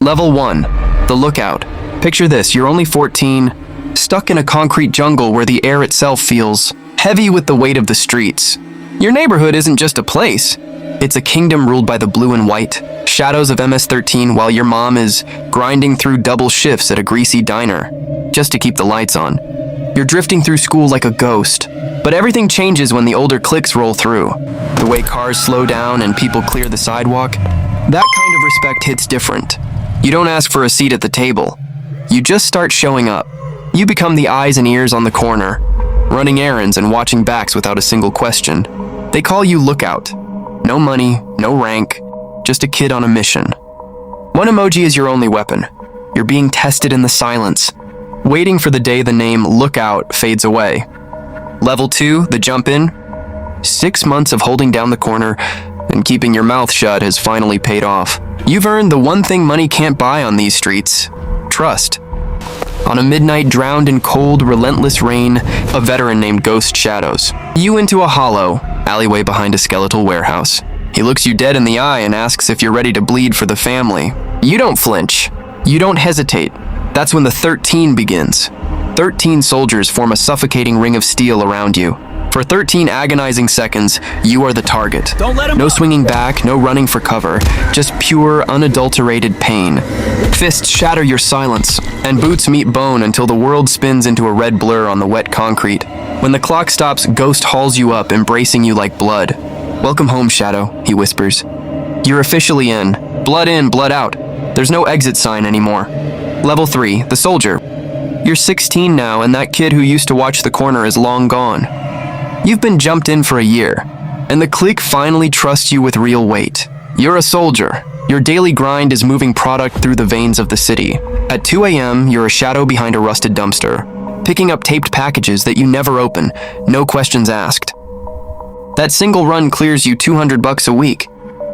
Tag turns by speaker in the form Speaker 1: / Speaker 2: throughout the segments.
Speaker 1: Level 1. The Lookout. Picture this, you're only 14, stuck in a concrete jungle where the air itself feels heavy with the weight of the streets. Your neighborhood isn't just a place. It's a kingdom ruled by the blue and white shadows of MS-13 while your mom is grinding through double shifts at a greasy diner just to keep the lights on. You're drifting through school like a ghost, but everything changes when the older cliques roll through. The way cars slow down and people clear the sidewalk, that kind of respect hits different. You don't ask for a seat at the table. You just start showing up. You become the eyes and ears on the corner, running errands and watching backs without a single question. They call you Lookout. No money, no rank, just a kid on a mission. One emoji is your only weapon. You're being tested in the silence, waiting for the day the name Lookout fades away. Level 2, the jump in. 6 months of holding down the corner and keeping your mouth shut has finally paid off. You've earned the one thing money can't buy on these streets: trust. On a midnight drowned in cold, relentless rain, a veteran named Ghost shadows you into a hollow alleyway behind a skeletal warehouse. He looks you dead in the eye and asks if you're ready to bleed for the family. You don't flinch. You don't hesitate. That's when the 13 begins. 13 soldiers form a suffocating ring of steel around you. For 13 agonizing seconds, you are the target.
Speaker 2: Don't let him
Speaker 1: No swinging back, no running for cover, just pure, unadulterated pain. Fists shatter your silence, and boots meet bone until the world spins into a red blur on the wet concrete. When the clock stops, Ghost hauls you up, embracing you like blood. "Welcome home, Shadow," he whispers. You're officially in. Blood out. There's no exit sign anymore. Level 3, the Soldier. You're 16 now, and that kid who used to watch the corner is long gone. You've been jumped in for a year, and the clique finally trusts you with real weight. You're a soldier. Your daily grind is moving product through the veins of the city. At 2 a.m., you're a shadow behind a rusted dumpster, picking up taped packages that you never open, no questions asked. That single run clears you $200 a week,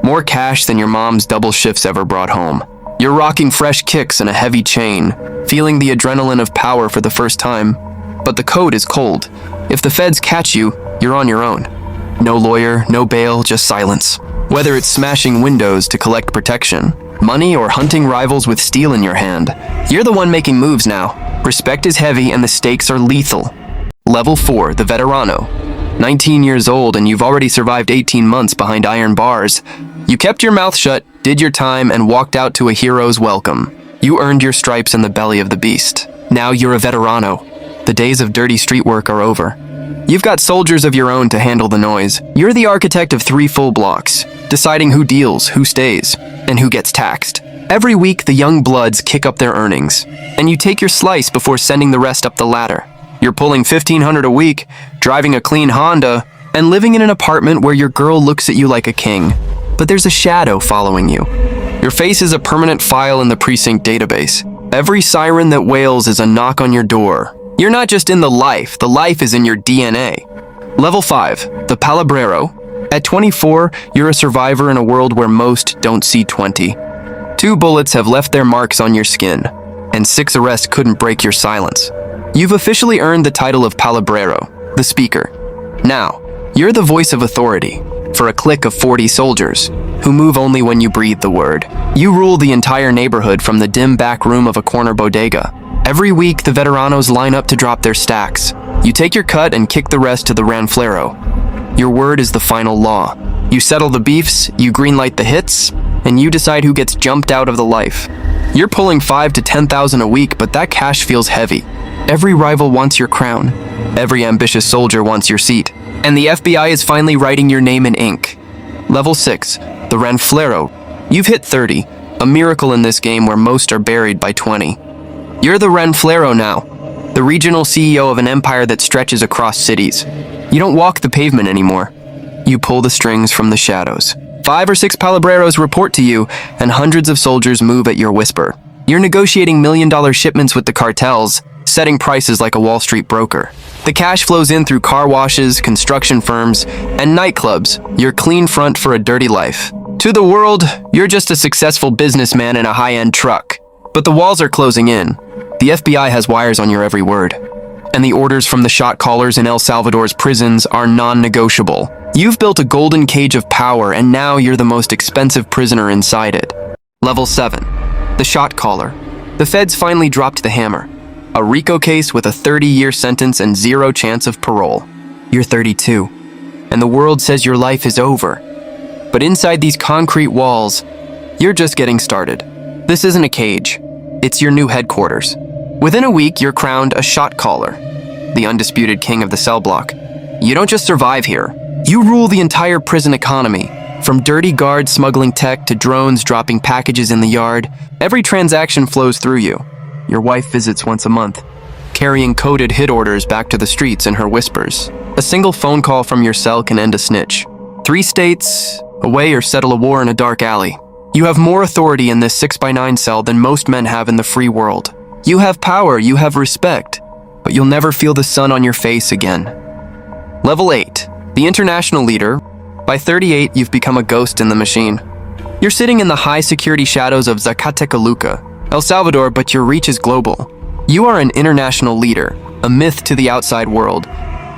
Speaker 1: more cash than your mom's double shifts ever brought home. You're rocking fresh kicks and a heavy chain, feeling the adrenaline of power for the first time. But the code is cold. If the feds catch you, you're on your own. No lawyer, no bail, just silence. Whether it's smashing windows to collect protection, money, or hunting rivals with steel in your hand, you're the one making moves now. Respect is heavy and the stakes are lethal. Level 4, the Veterano. 19 years old and you've already survived 18 months behind iron bars. You kept your mouth shut, did your time, and walked out to a hero's welcome. You earned your stripes in the belly of the beast. Now you're a Veterano. The days of dirty street work are over. You've got soldiers of your own to handle the noise. You're the architect of 3 full blocks, deciding who deals, who stays, and who gets taxed. Every week, the young bloods kick up their earnings, and you take your slice before sending the rest up the ladder. You're pulling $1,500 a week, driving a clean Honda, and living in an apartment where your girl looks at you like a king. But there's a shadow following you. Your face is a permanent file in the precinct database. Every siren that wails is a knock on your door. You're not just in the life is in your DNA. Level 5, the Palabrero. At 24, you're a survivor in a world where most don't see 20. 2 bullets have left their marks on your skin, and 6 arrests couldn't break your silence. You've officially earned the title of Palabrero, the speaker. Now, you're the voice of authority for a clique of 40 soldiers who move only when you breathe the word. You rule the entire neighborhood from the dim back room of a corner bodega. Every week, the Veteranos line up to drop their stacks. You take your cut and kick the rest to the Ranflero. Your word is the final law. You settle the beefs, you greenlight the hits, and you decide who gets jumped out of the life. You're pulling $5,000 to $10,000 a week, but that cash feels heavy. Every rival wants your crown. Every ambitious soldier wants your seat. And the FBI is finally writing your name in ink. Level 6, the Ranflero. You've hit 30, a miracle in this game where most are buried by 20. You're the Ranflero now, the regional CEO of an empire that stretches across cities. You don't walk the pavement anymore. You pull the strings from the shadows. 5 or 6 palabreros report to you, and hundreds of soldiers move at your whisper. You're negotiating million-dollar shipments with the cartels, setting prices like a Wall Street broker. The cash flows in through car washes, construction firms, and nightclubs, your clean front for a dirty life. To the world, you're just a successful businessman in a high-end truck. But the walls are closing in. The FBI has wires on your every word. And the orders from the shot callers in El Salvador's prisons are non-negotiable. You've built a golden cage of power, and now you're the most expensive prisoner inside it. Level 7. The shot caller. The feds finally dropped the hammer. A RICO case with a 30-year sentence and zero chance of parole. You're 32, and the world says your life is over. But inside these concrete walls, you're just getting started. This isn't a cage. It's your new headquarters. Within a week, you're crowned a shot caller, the undisputed king of the cell block. You don't just survive here. You rule the entire prison economy. From dirty guards smuggling tech to drones dropping packages in the yard, every transaction flows through you. Your wife visits once a month, carrying coded hit orders back to the streets in her whispers. A single phone call from your cell can end a snitch. 3 states away or settle a war in a dark alley. You have more authority in this 6x9 cell than most men have in the free world. You have power, you have respect, but you'll never feel the sun on your face again. Level 8, the international leader. By 38, you've become a ghost in the machine. You're sitting in the high-security shadows of Zacatecoluca, El Salvador, but your reach is global. You are an international leader, a myth to the outside world,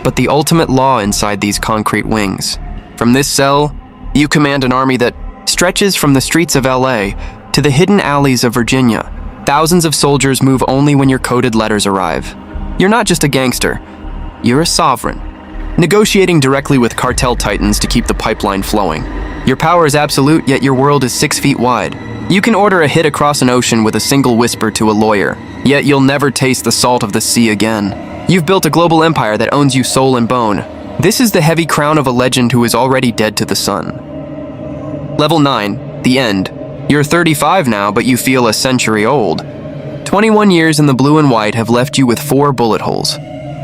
Speaker 1: but the ultimate law inside these concrete wings. From this cell, you command an army that stretches from the streets of LA to the hidden alleys of Virginia. Thousands of soldiers move only when your coded letters arrive. You're not just a gangster, you're a sovereign, negotiating directly with cartel titans to keep the pipeline flowing. Your power is absolute, yet your world is 6 feet wide. You can order a hit across an ocean with a single whisper to a lawyer, yet you'll never taste the salt of the sea again. You've built a global empire that owns you soul and bone. This is the heavy crown of a legend who is already dead to the sun. Level 9, the end. You're 35 now, but you feel a century old. 21 years in the blue and white have left you with 4 bullet holes.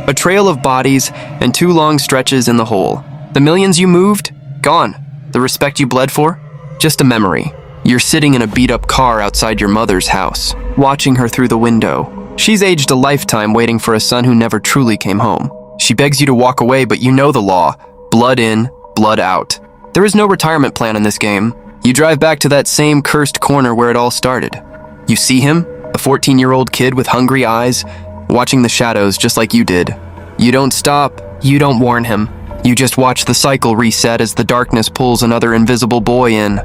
Speaker 1: A trail of bodies and 2 long stretches in the hole. The millions you moved? Gone. The respect you bled for? Just a memory. You're sitting in a beat-up car outside your mother's house, watching her through the window. She's aged a lifetime waiting for a son who never truly came home. She begs you to walk away, but you know the law. Blood in, blood out. There is no retirement plan in this game. You drive back to that same cursed corner where it all started. You see him, a 14-year-old kid with hungry eyes, watching the shadows just like you did. You don't stop, you don't warn him. You just watch the cycle reset as the darkness pulls another invisible boy in.